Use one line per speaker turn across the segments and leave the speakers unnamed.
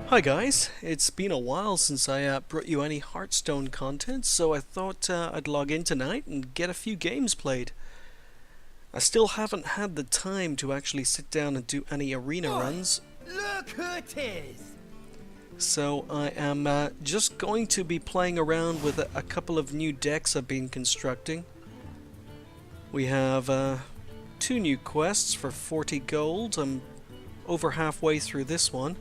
Hi guys, it's been a while since I brought you any Hearthstone content, so I thought I'd log in tonight and get a few games played. I still haven't had the time to actually sit down and do any arena runs,
Look who it is!
so I am just going to be playing around with a couple of new decks I've been constructing. We have two new quests for 40 gold. I'm over halfway through this one.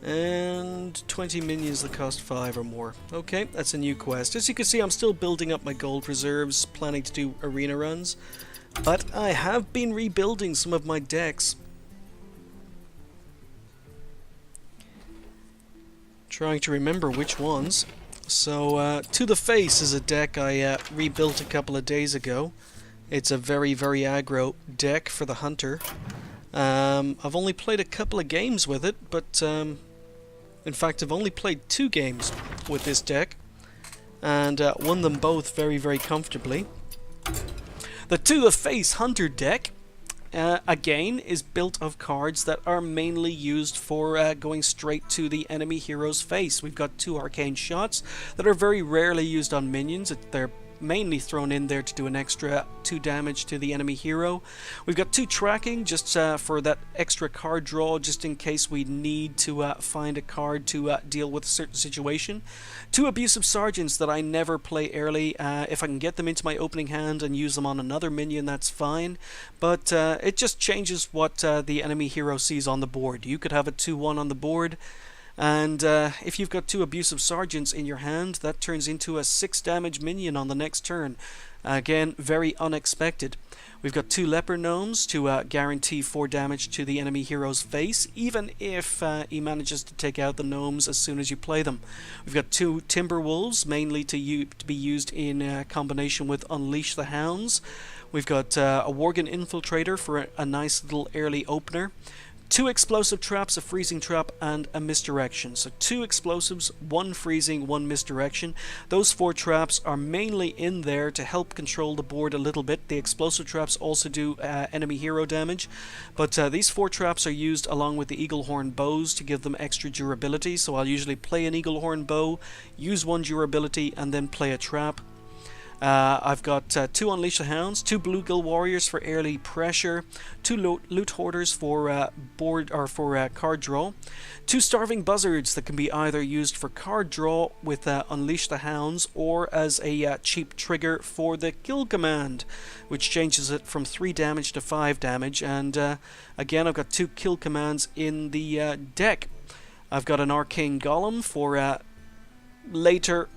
And 20 minions that cost 5 or more. Okay, that's a new quest. As you can see, I'm still building up my gold reserves, planning to do arena runs. But I have been rebuilding some of my decks. Trying to remember which ones. So, To the Face is a deck I rebuilt a couple of days ago. It's a very, very aggro deck for the Hunter. I've only played a couple of games with it, but in fact I've only played 2 games with this deck and won them both very, very comfortably. The To the Face Hunter deck again is built of cards that are mainly used for going straight to the enemy hero's face. We've got 2 arcane shots that are very rarely used on minions. They're mainly thrown in there to do an extra 2 damage to the enemy hero. We've got 2 tracking just for that extra card draw, just in case we need to find a card to deal with a certain situation. 2 abusive sergeants that I never play early. If I can get them into my opening hand and use them on another minion, that's fine, but it just changes what the enemy hero sees on the board. You could have a 2-1 on the board, and if you've got 2 abusive sergeants in your hand, that turns into a 6 damage minion on the next turn. Again, very unexpected. We've got 2 leper gnomes to guarantee 4 damage to the enemy hero's face, even if he manages to take out the gnomes as soon as you play them. We've got 2 timber wolves, mainly to be used in combination with Unleash the Hounds. We've got a Worgen infiltrator for a nice little early opener. 2 explosive traps, a freezing trap, and a misdirection. So 2 explosives, 1 freezing, 1 misdirection. Those 4 traps are mainly in there to help control the board a little bit. The explosive traps also do enemy hero damage, but these 4 traps are used along with the Eaglehorn bows to give them extra durability. So I'll usually play an Eaglehorn bow, use 1 durability, and then play a trap. I've got 2 Unleash the Hounds, 2 Bluegill Warriors for early pressure, 2 Loot Hoarders for board or for card draw, 2 Starving Buzzards that can be either used for card draw with Unleash the Hounds or as a cheap trigger for the kill command, which changes it from 3 damage to 5 damage. And again, I've got 2 kill commands in the deck. I've got an Arcane Golem for later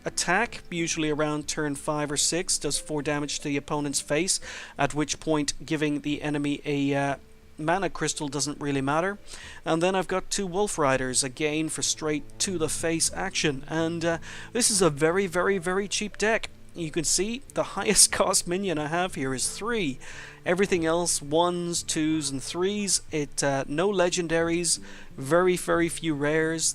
attack, usually around turn 5 or 6, does 4 damage to the opponent's face, at which point giving the enemy a mana crystal doesn't really matter. And then I've got 2 Wolf Riders, again for straight to the face action, and this is a very, very, very cheap deck. You can see the highest cost minion I have here is 3. Everything else 1s, 2s, and 3s. No legendaries, very, very few rares.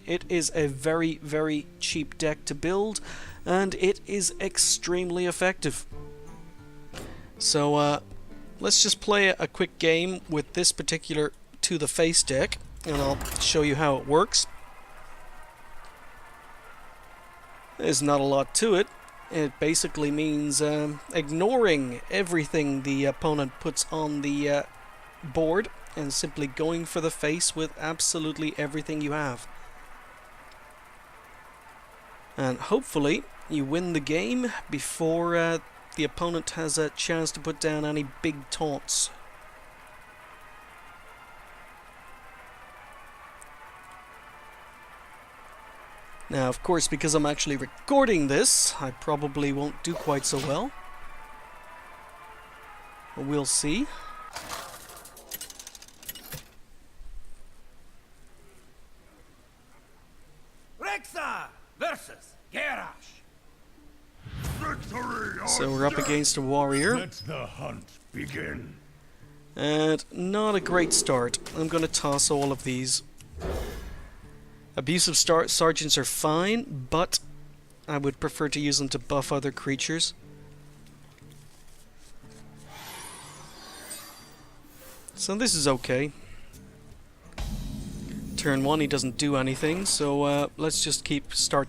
It is a very, very cheap deck to build, and it is extremely effective. So let's just play a quick game with this particular To the Face deck, and I'll show you how it works. There's not a lot to it. It basically means ignoring everything the opponent puts on the board and simply going for the face with absolutely everything you have. And hopefully you win the game before the opponent has a chance to put down any big taunts. Now, of course, because I'm actually recording this, I probably won't do quite so well. But we'll see.
Rexa versus Garrosh.
So we're up against a warrior.
Let the hunt begin.
And not a great start. I'm going to toss all of these. Abusive sergeants are fine, but I would prefer to use them to buff other creatures. So this is okay. Turn 1 he doesn't do anything, so let's just start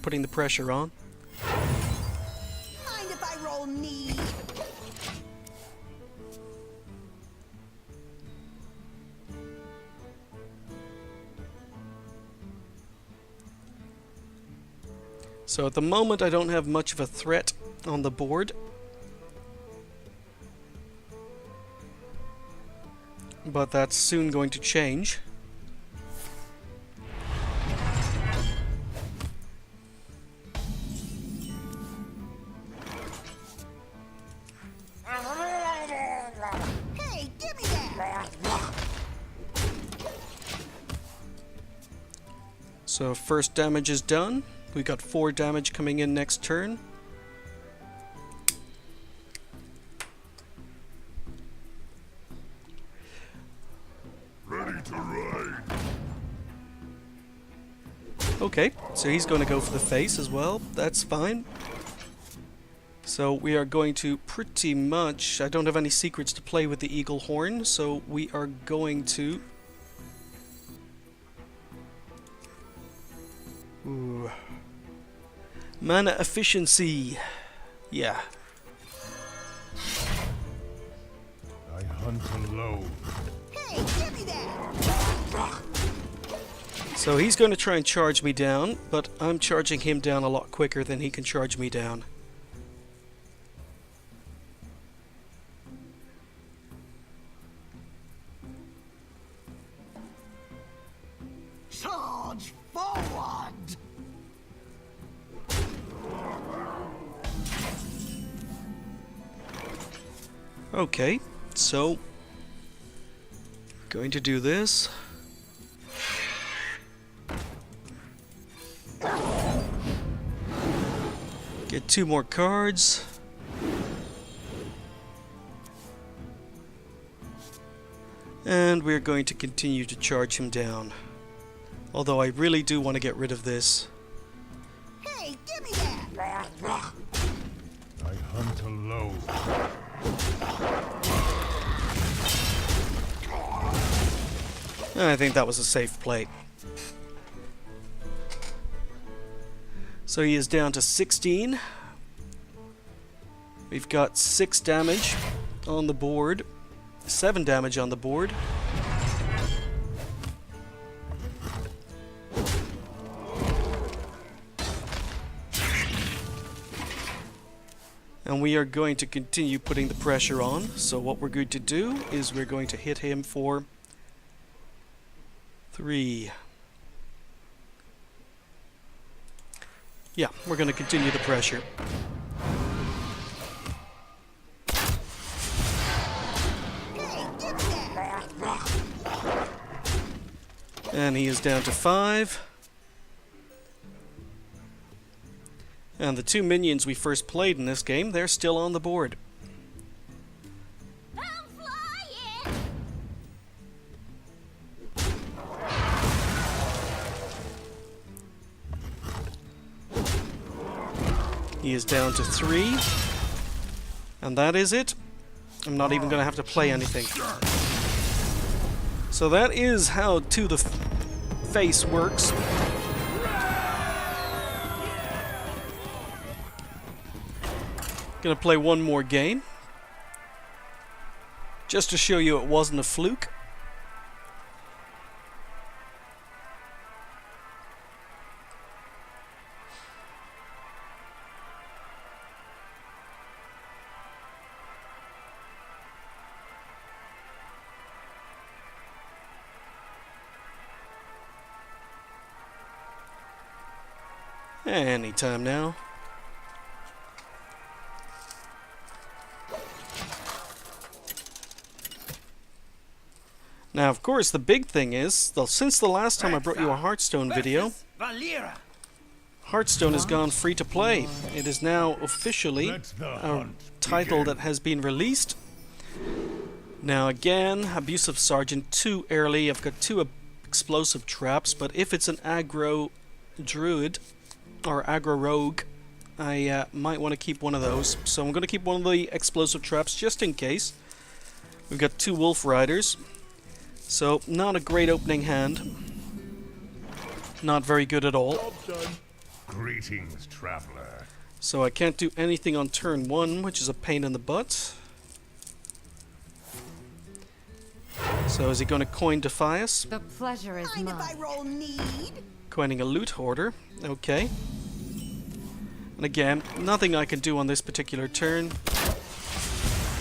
putting the pressure on.
Mind if I roll knee?
So at the moment I don't have much of a threat on the board. But that's soon going to change.
Hey, give me that!
So first damage is done. We got 4 damage coming in next turn.
Ready to ride.
Okay, so he's going to go for the face as well. That's fine. So we are going to pretty much... I don't have any secrets to play with the eagle horn, so we are going to... Ooh. Mana efficiency. Yeah.
I hunt alone.
Hey, give me that!
So he's going to try and charge me down, but I'm charging him down a lot quicker than he can charge me down.
Charge forward!
Okay, so going to do this. Get 2 more cards. And we're going to continue to charge him down. Although I really do want to get rid of this.
Hey, give me that!
I hunt alone.
I think that was a safe play. So he is down to 16. We've got 6 damage on the board. 7 damage on the board. And we are going to continue putting the pressure on. So what we're going to do is we're going to hit him for 3. Yeah, we're going to continue the pressure.
Hey, give me that!
And he is down to 5. And the 2 minions we first played in this game, they're still on the board.
I'm flying!
He is down to 3. And that is it. I'm not even going to have to play anything. So that is how To the Face works. Gonna play one more game. Just to show you it wasn't a fluke. Anytime now. Now, of course, the big thing is, since the last time I brought you a Hearthstone video,
Valera.
Hearthstone has gone free to play. It is now officially
Let the
a
hunt
title
begin.
that has been released. Now again, Abusive Sergeant too early. I've got 2 explosive traps, but if it's an aggro druid or aggro rogue, I might want to keep one of those. So I'm going to keep one of the explosive traps just in case. We've got 2 wolf riders, so not a great opening hand. not very good at all.
Greetings, traveler.
So I can't do anything on turn 1, which is a pain in the butt. So is he going to coin Defias?
The pleasure is
Mind if
mine.
I roll need?
Coining a loot hoarder. Okay. And again, nothing I can do on this particular turn.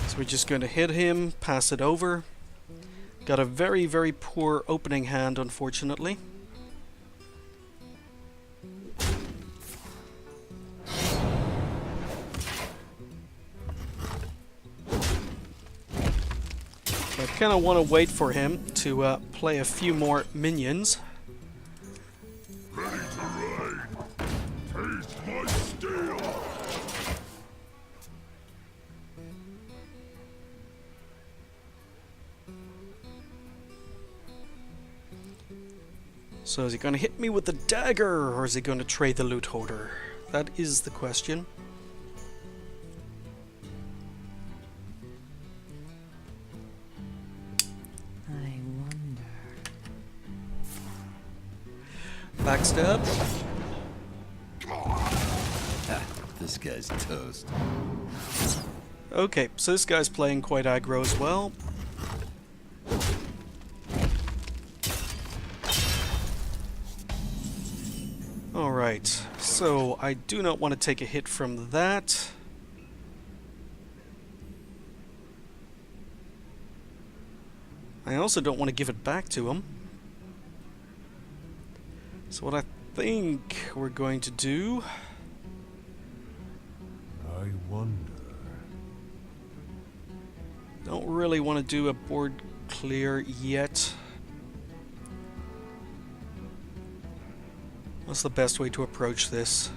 So we're just going to hit him, pass it over. Got a very, very poor opening hand, unfortunately. I kind of want to wait for him to play a few more minions.
Ready to ride. Taste my steel.
So is he going to hit me with the dagger, or is he going to trade the loot holder? That is the question.
I wonder.
Backstab.
This guy's toast.
Okay, so this guy's playing quite aggro as well. Alright, so I do not want to take a hit from that. I also don't want to give it back to him. So what I think we're going to do...
I wonder.
Don't really want to do a board clear yet. What's the best way to approach this?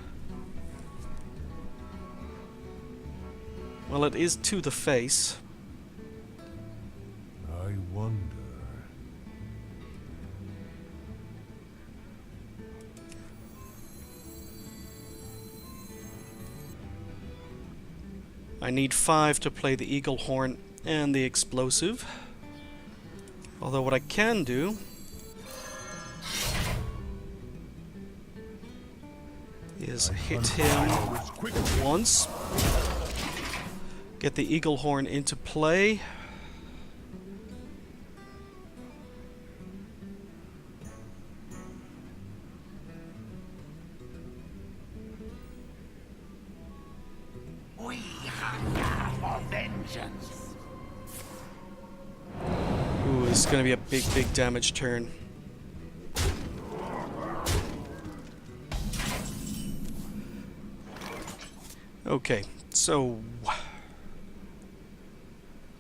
Well, it is to the face.
I wonder.
I need 5 to play the eagle horn and the explosive. Although what I can do is hit him once, get the eagle horn into play,
We hunger for vengeance.
ooh, this is going to be a big, big damage turn. Okay, so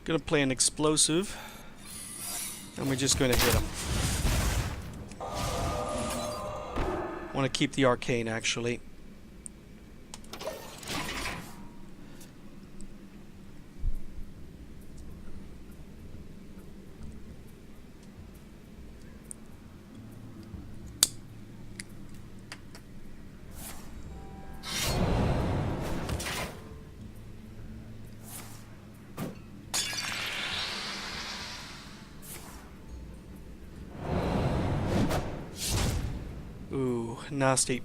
gonna play an explosive, and we're just gonna hit him. Want to keep the arcane actually. Ooh, nasty.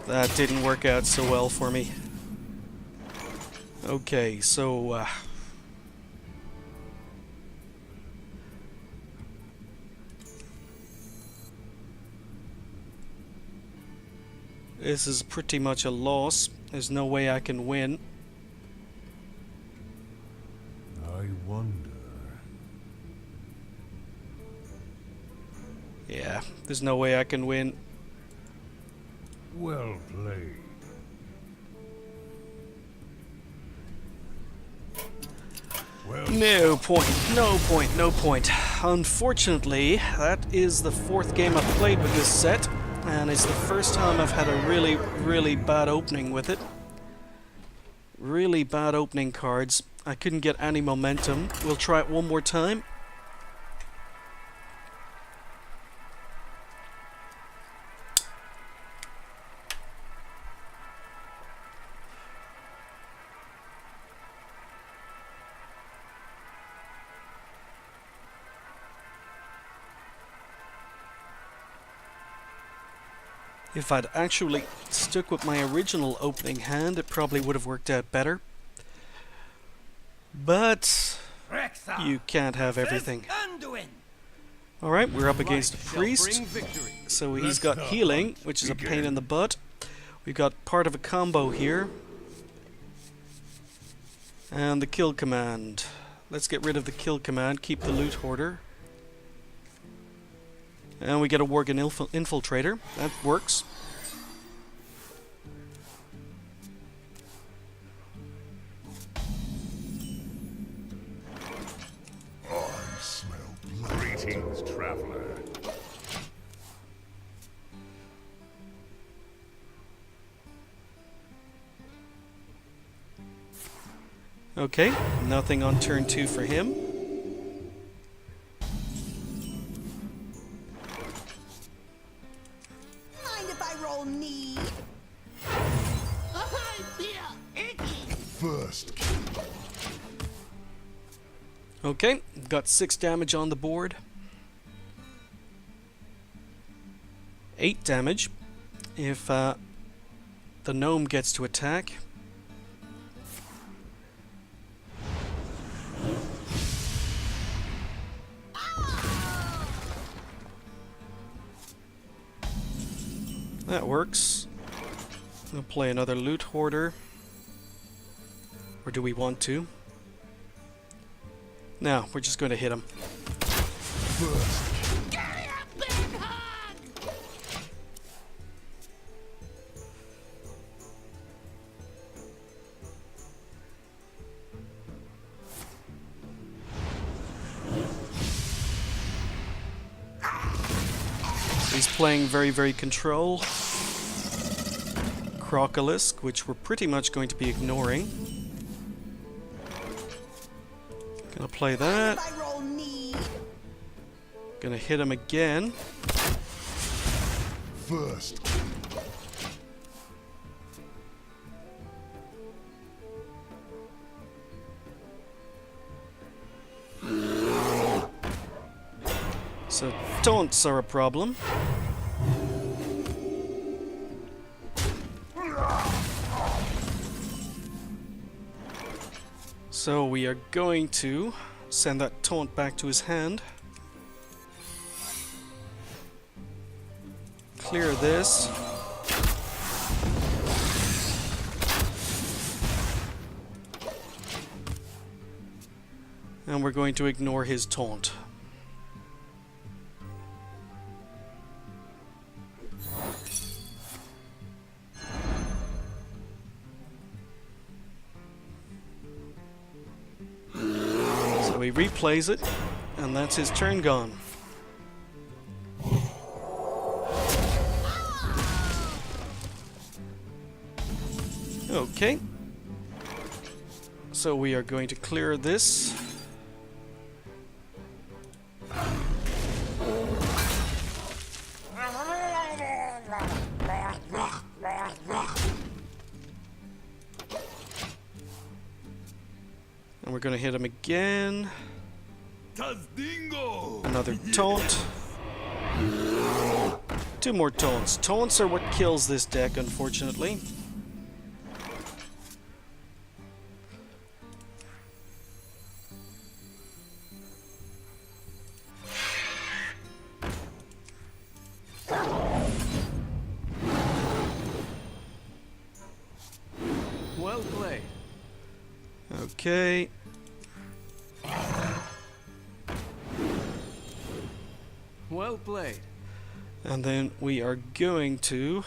That didn't work out so well for me. Okay, so this is pretty much a loss. There's no way I can win.
I wonder.
Yeah, there's no way I can win.
Well played. Well,
No point, no point, no point. Unfortunately, that is the 4th game I've played with this set, and it's the first time I've had a really, really bad opening with it. Really bad opening cards. I couldn't get any momentum. We'll try it one more time. If I'd actually stuck with my original opening hand, it probably would have worked out better. But you can't have everything. Alright, we're up against a priest. So he's got healing, which is a pain in the butt. We've got part of a combo here. And the kill command. Let's get rid of the kill command, keep the loot hoarder. And we get a Worgen infiltrator. That works.
I smell blood. Greetings, traveler.
Okay, nothing on turn 2 for him.
Mind if I roll knee?
First,
Okay, got 6 damage on the board. 8 damage if the gnome gets to attack. That works. We'll play another loot hoarder. Or do we want to? No, we're just going to hit him. He's playing very, very control. Crocolisk, which we're pretty much going to be ignoring. Gonna play that.
If I roll knee?
Gonna hit him again.
first.
So taunts are a problem. So we are going to send that taunt back to his hand. Clear this. And we're going to ignore his taunt. So he replays it, and that's his turn gone. Okay. So we are going to clear this. And we're going to hit him again. Another taunt. 2 more taunts. Taunts are what kills this deck, unfortunately.
Well played.
Okay.
Well played.
And then we are going to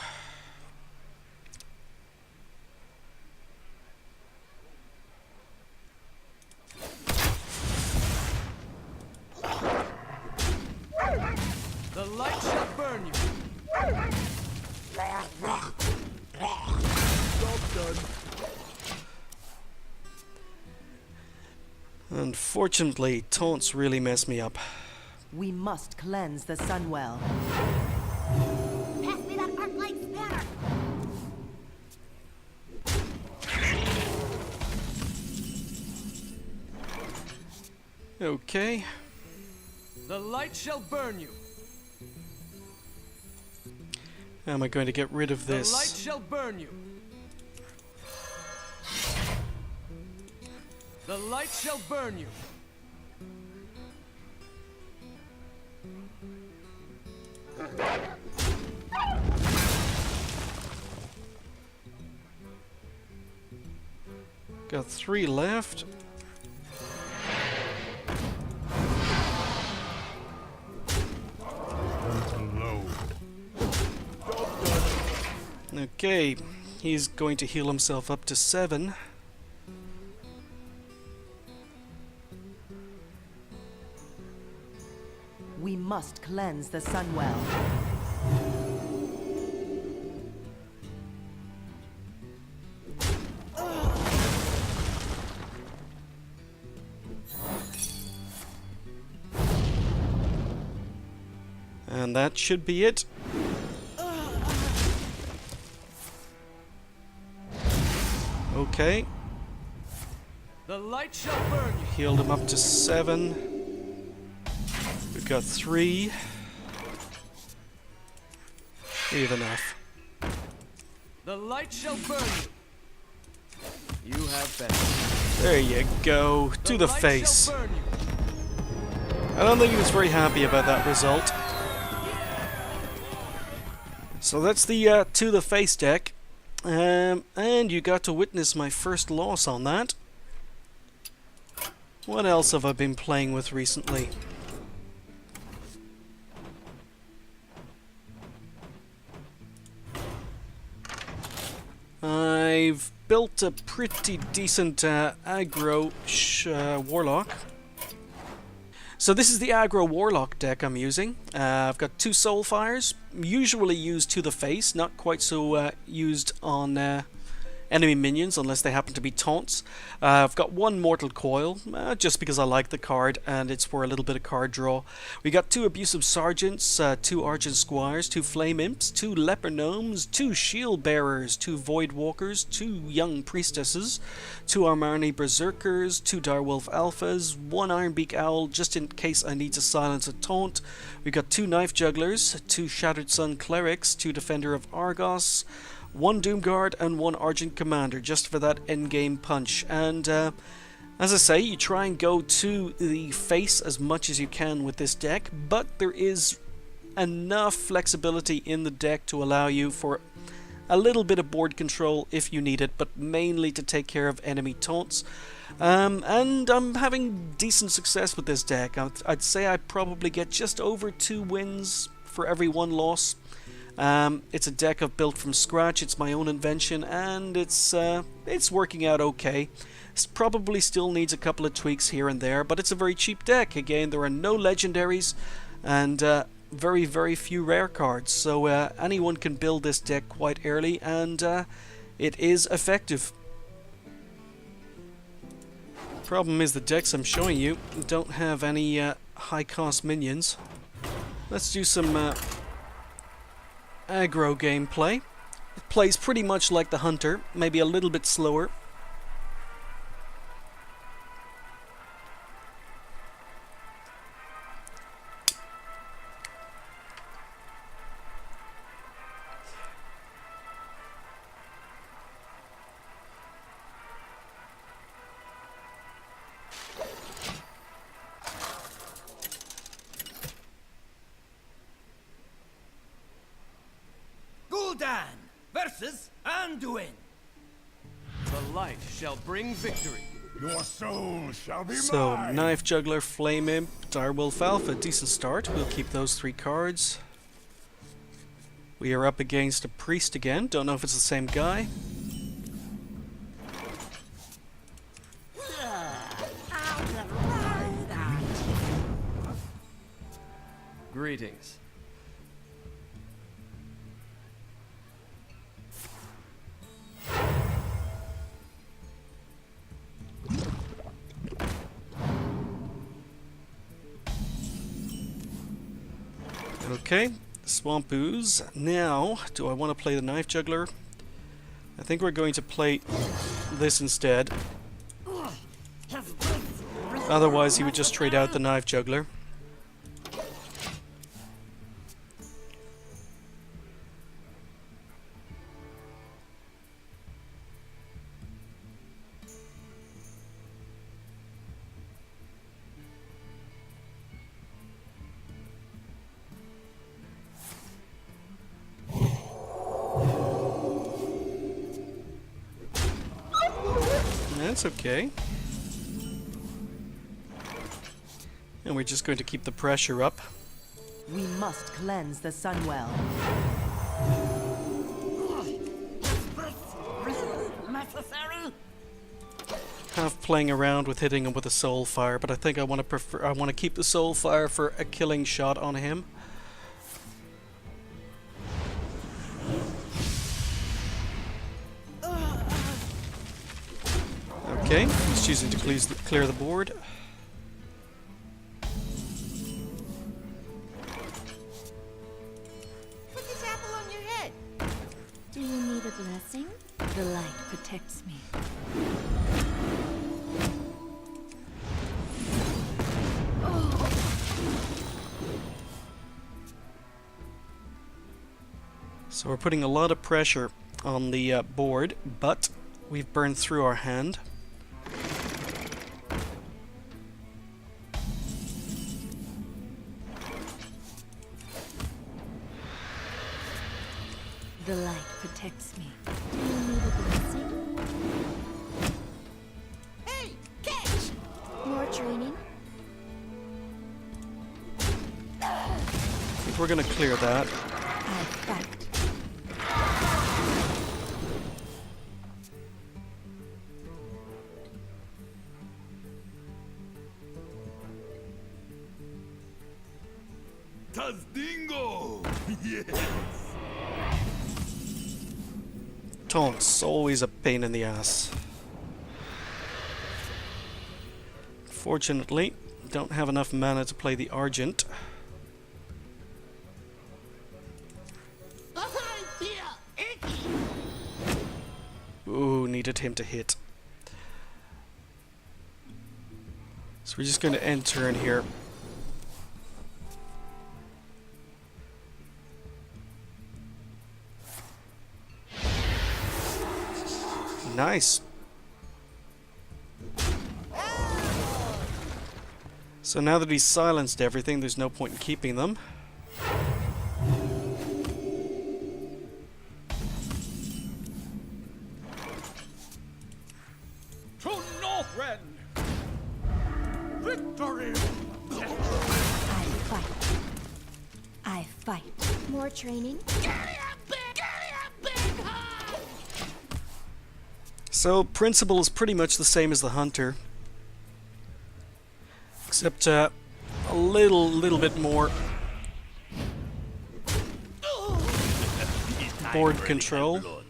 The light shall burn you.
Unfortunately, taunts really mess me up.
We must cleanse the Sunwell.
Pass me that arc light spanner.
Okay.
The light shall burn you.
How am I going to get rid of
The light
this?
shall burn you. The light shall burn you.
Got 3 left.
Low.
Okay, he's going to heal himself up to 7.
We must cleanse the Sunwell.
And that should be it. Okay,
The light shall burn you.
healed him up to 7. We've got 3. We have enough.
The light shall burn you. You have been.
There you go, to the
light
face.
shall burn you.
I don't think he was very happy about that result. So that's the to the face deck. And you got to witness my first loss on that. What else have I been playing with recently? I've built a pretty decent aggro warlock. So this is the aggro warlock deck I'm using. I've got 2 soulfires, usually used to the face, not quite so used on enemy minions unless they happen to be taunts. I've got 1 mortal coil, just because I like the card and it's for a little bit of card draw. We got 2 abusive sergeants, 2 argent squires, 2 flame imps, 2 leper gnomes, 2 shield bearers, 2 void walkers, 2 young priestesses, 2 Armani berserkers, 2 direwolf alphas, 1 ironbeak owl just in case I need to silence a taunt. We got 2 knife jugglers, 2 shattered sun clerics, 2 defender of Argos, 1 Doomguard and 1 Argent Commander, just for that endgame punch. And as I say, you try and go to the face as much as you can with this deck, but there is enough flexibility in the deck to allow you for a little bit of board control if you need it, but mainly to take care of enemy taunts. And I'm having decent success with this deck. I'd say I probably get just over 2 wins for every 1 loss. It's a deck I've built from scratch, it's my own invention, and it's working out okay. It probably still needs a couple of tweaks here and there, but it's a very cheap deck. Again, there are no legendaries, and very, very few rare cards, so anyone can build this deck quite early, and it is effective. Problem is the decks I'm showing you don't have any high cost minions. Let's do some aggro gameplay. It plays pretty much like the Hunter, maybe a little bit slower.
Gul'dan versus Anduin.
The light shall bring victory.
Your soul shall be
So,
mine.
Knife Juggler, Flame Imp, Direwolf Alpha, decent start. We'll keep those 3 cards. We are up against a Priest again. Don't know if it's the same guy.
Greetings.
Okay, Swamp Ooze. Now, do I want to play the Knife Juggler? I think we're going to play this instead. Otherwise, he would just trade out the Knife Juggler. That's okay. And we're just going to keep the pressure up.
We must cleanse the Sunwell.
Necessary?
Half playing around with hitting him with a soul fire, but I think I want to keep the soul fire for a killing shot on him. Okay, he's choosing to clear the board.
Put this apple on your head.
Do you need a blessing? The light protects me.
So we're putting a lot of pressure on the board, but we've burned through our hand.
The light protects me. Do you need a blessing?
Hey, catch!
More training?
I think we're going to clear that.
I fight.
Tazdingo! Yes!
Taunts, always a pain in the ass. Fortunately, don't have enough mana to play the Argent. Ooh, needed him to hit. So we're just going to end turn here. Nice. So now that he's silenced everything, there's no point in keeping them.
To Northrend! Victory!
I fight. I fight.
More training.
So principle is pretty much the same as the Hunter, except a little bit more board control.
Put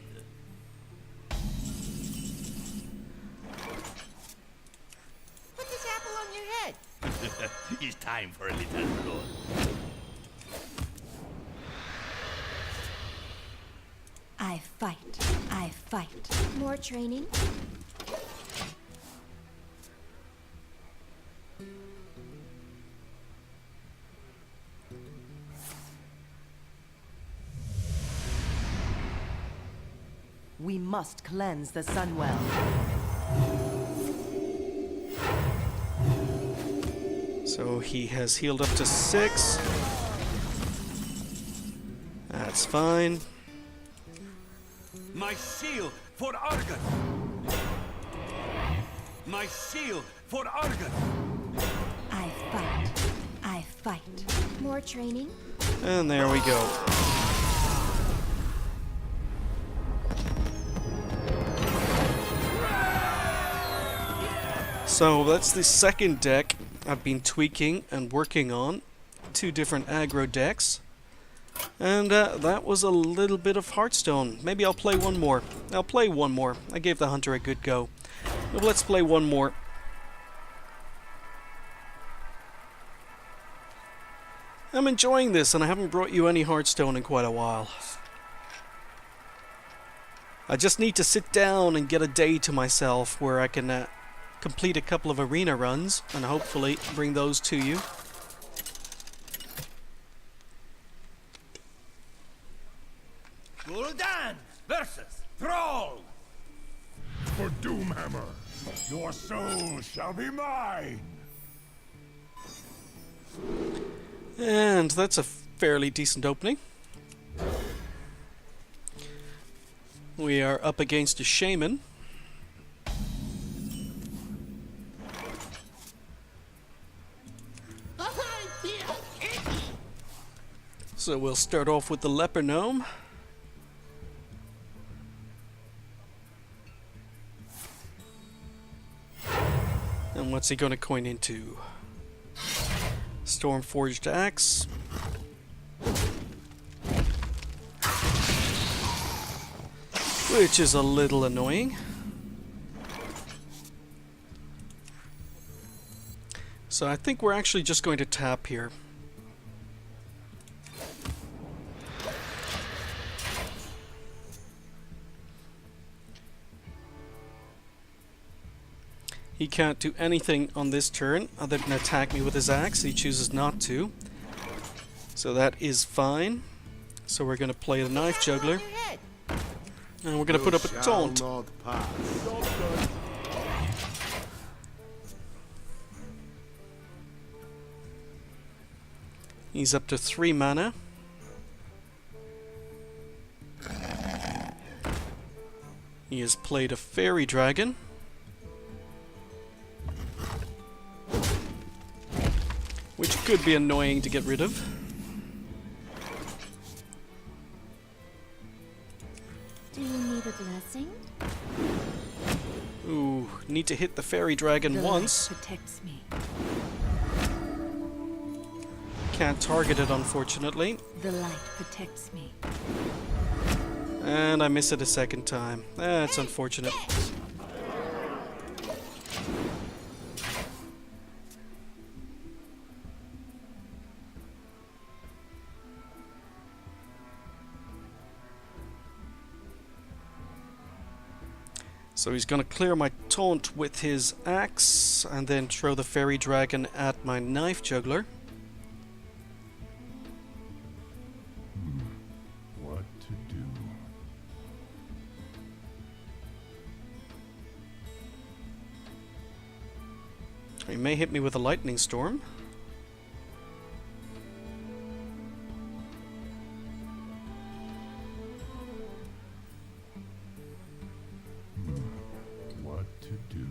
this apple on your head.
It's time for a little blood.
I fight. I fight.
More training.
We must cleanse the Sunwell.
So he has healed up to 6. That's fine.
My seal for Argus! My seal for Argus!
I fight. I fight.
More training.
And there we go. So that's the second deck I've been tweaking and working on. 2 different aggro decks. And that was a little bit of Hearthstone. Maybe I'll play one more. I'll play one more. I gave the Hunter a good go. But let's play one more. I'm enjoying this, and I haven't brought you any Hearthstone in quite a while. I just need to sit down and get a day to myself where I can complete a couple of arena runs, and hopefully bring those to you.
Gul'dan versus Thrall!
For Doomhammer, your soul shall be mine!
And that's a fairly decent opening. We are up against a Shaman. So we'll start off with the leper gnome. And what's he gonna coin into? Stormforged axe. Which is a little annoying. So I think we're actually just going to tap here. He can't do anything on this turn other than attack me with his axe. He chooses not to. So that is fine. So we're going to play the knife juggler. And we're going to put up a taunt. He's up to 3 mana. He has played a fairy dragon. Which could be annoying to get rid of.
Do you need a blessing?
Ooh, need to hit the fairy dragon
The
once.
light protects me.
Can't target it, unfortunately.
The light protects me.
And I miss it a second time. That's unfortunate. So he's gonna clear my taunt with his axe and then throw the fairy dragon at my knife juggler.
What to do?
He may hit me with a lightning storm.
What to do?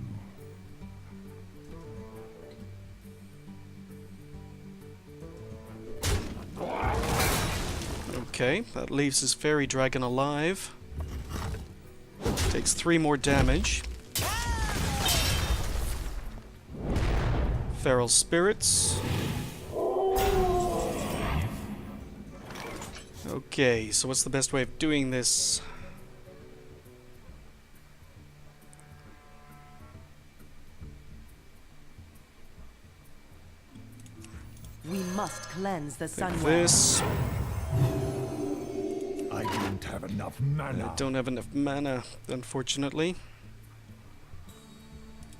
Okay, that leaves his fairy dragon alive. Takes 3 more damage. Feral spirits. Okay, so what's the best way of doing this?
We must cleanse the
Like
Sunwell.
this.
I don't have enough
I
mana.
don't have enough mana, unfortunately.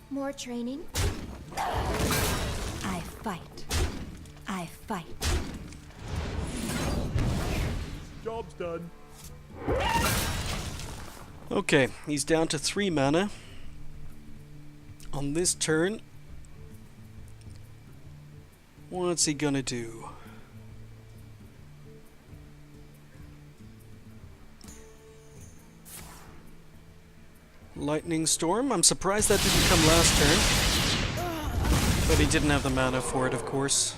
More training?
I fight. I fight.
Job's done.
Okay, he's down to 3 mana. On this turn, what's he gonna do? Lightning Storm? I'm surprised that didn't come last turn. But he didn't have the mana for it, of course.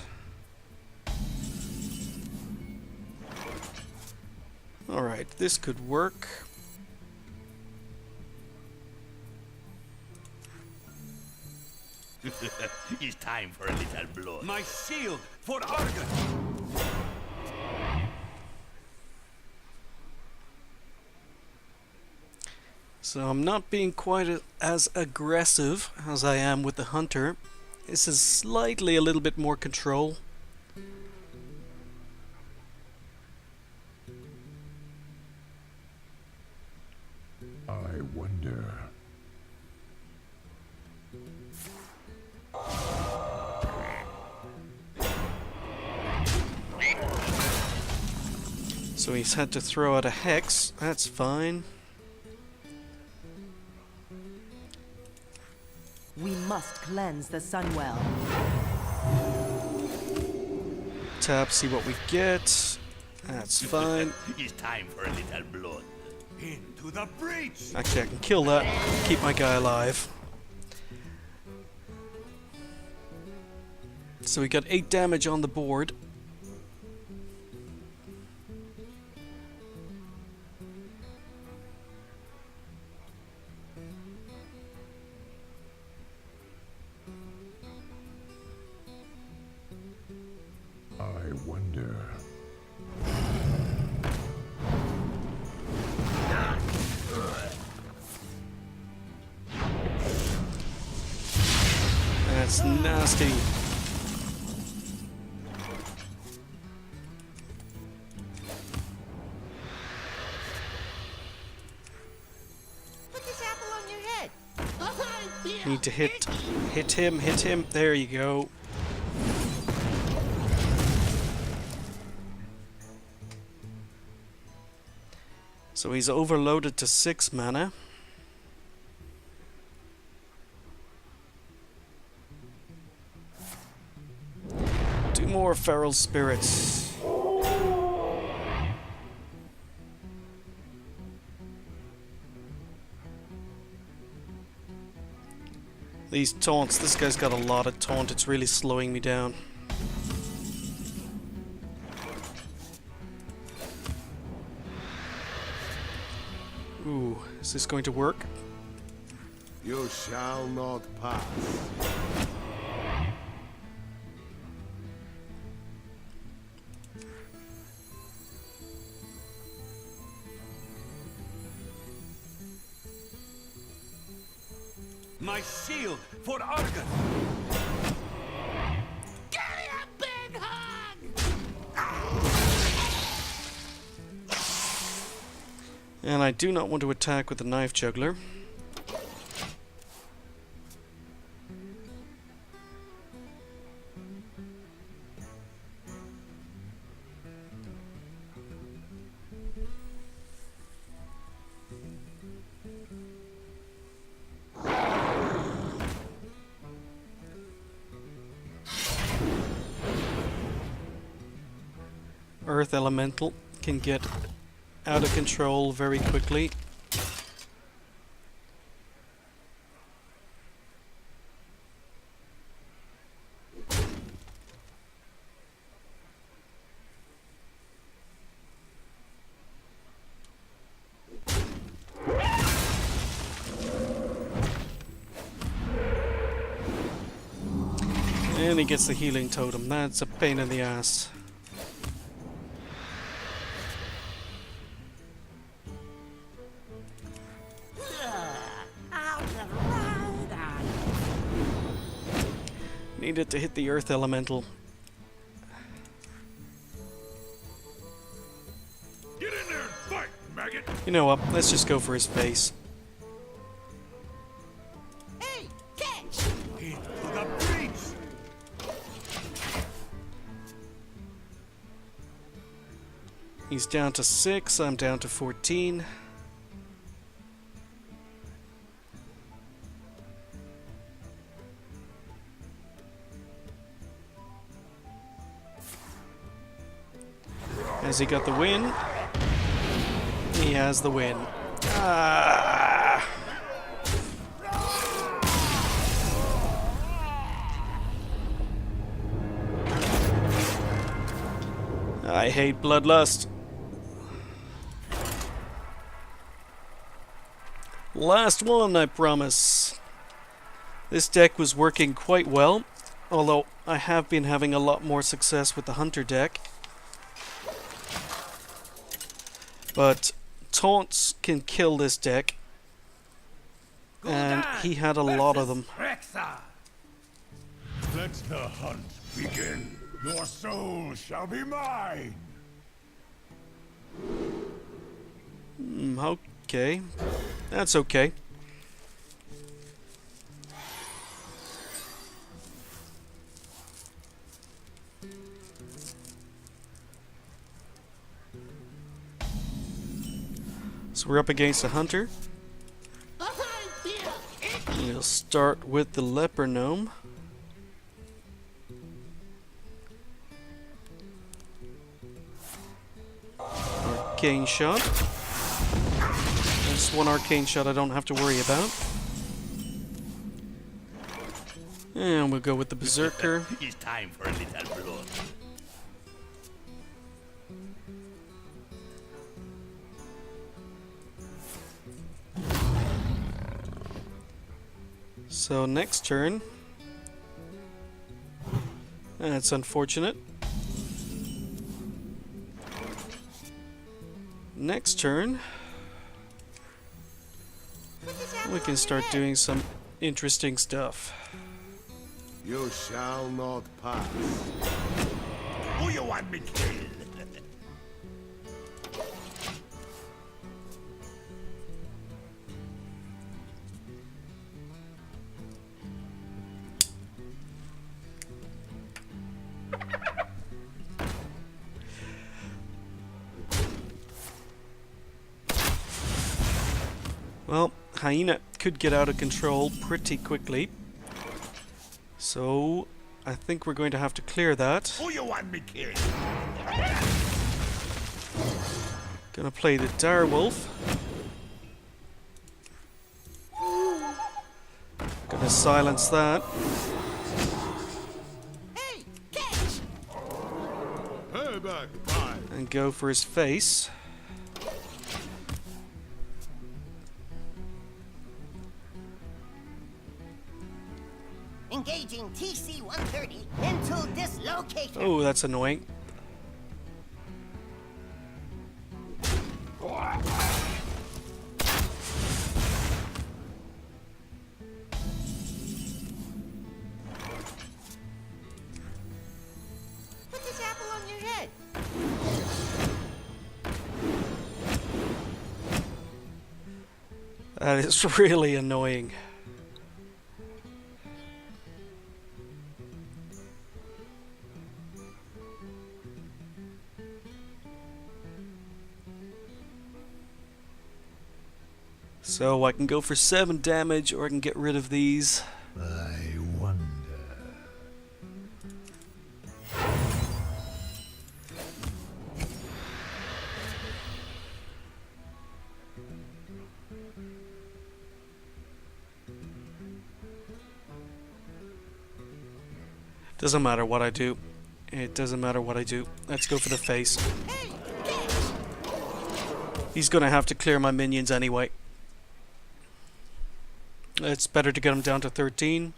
Alright, this could work.
It's time for a little blood.
My shield for Argon!
So I'm not being quite as aggressive as I am with the Hunter. This is slightly a little bit more control.
I wonder.
So he's had to throw out a Hex. That's fine.
We must cleanse the Sunwell.
Tap, see what we get. That's fine.
It's time for a little blood.
Into the breach!
Actually, I can kill that. Keep my guy alive. So we got 8 damage on the board. It's nasty.
Put this apple on your head.
Need to hit him. There you go. So he's overloaded to 6 mana. Two more feral spirits. These taunts, this guy's got a lot of taunt, it's really slowing me down. Ooh, is this going to work?
You shall not pass.
My shield for Argus!
Give me a big hug!
And I do not want to attack with the knife juggler. Earth Elemental can get out of control very quickly. And he gets the healing totem. That's a pain in the ass. Needed to hit the Earth Elemental.
Get in there and fight, maggot!
You know what? Let's just go for his face.
Hey, catch!
Into the breach!
He's down to 6, I'm down to 14. Has he got the win? He has the win. Ah. I hate Bloodlust. Last one, I promise. This deck was working quite well, although I have been having a lot more success with the Hunter deck. But taunts can kill this deck, and he had a lot of them.
Rexa!
Let the hunt begin. Your soul shall be mine.
Okay. That's okay. So we're up against a hunter. We'll start with the leper gnome. Arcane shot. That's one arcane shot I don't have to worry about. And we'll go with the berserker.
It's time for a little blood.
So next turn. That's unfortunate. Next turn, we can start doing some interesting stuff.
You shall not pass.
Who you want me killed?
Well, Hyena could get out of control pretty quickly. So, I think we're going to have to clear that.
Who you want me killed?
Gonna play the direwolf. Gonna silence that.
Hey, catch!
Payback time.
And go for his face.
Engaging TC-130 into dislocation.
Oh, that's annoying.
Put this apple on your head.
That is really annoying. So I can go for 7 damage, or I can get rid of these.
I wonder.
Doesn't matter what I do. It doesn't matter what I do. Let's go for the face.
Hey, catch!
He's gonna have to clear my minions anyway. It's better to get him down to 13.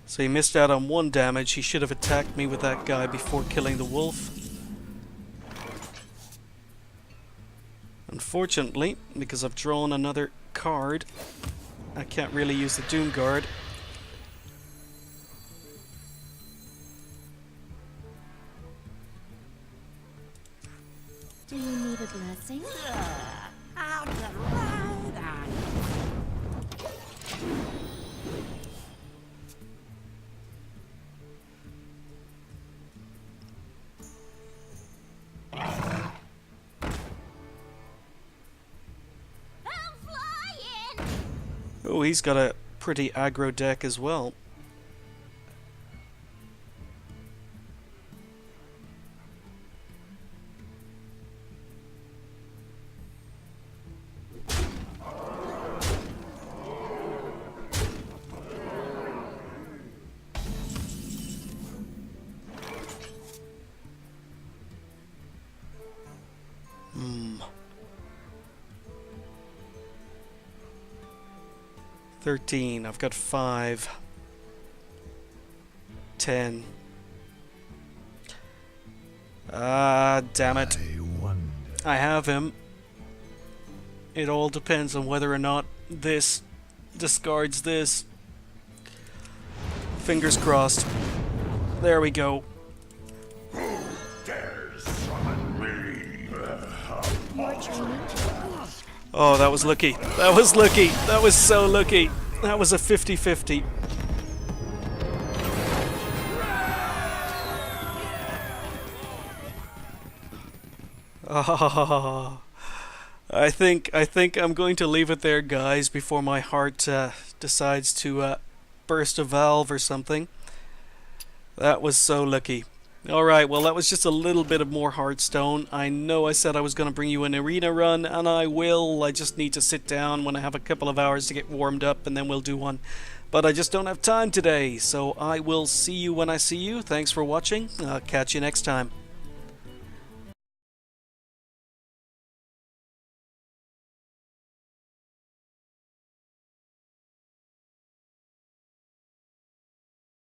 So he missed out on 1 damage. He should have attacked me with that guy before killing the wolf. Unfortunately, because I've drawn another card, I can't really use the Doom Guard.
Do you need a blessing?
Out the road on.
I'm flying.
Oh, he's got a pretty aggro deck as well. Hmm. 13. I've got 5. 10. Ah, damn it.
I wonder.
I have him. It all depends on whether or not this discards this. Fingers crossed. There we go.
Dares summon me.
Your training?
Oh, that was lucky. That was lucky. That was so lucky. That was a 50-50. Oh, I think I'm going to leave it there, guys, before my heart decides to burst a valve or something. That was so lucky. Alright, well that was just a little bit of more Hearthstone. I know I said I was going to bring you an arena run, and I will. I just need to sit down when I have a couple of hours to get warmed up, and then we'll do one. But I just don't have time today, so I will see you when I see you. Thanks for watching. I'll catch you next time.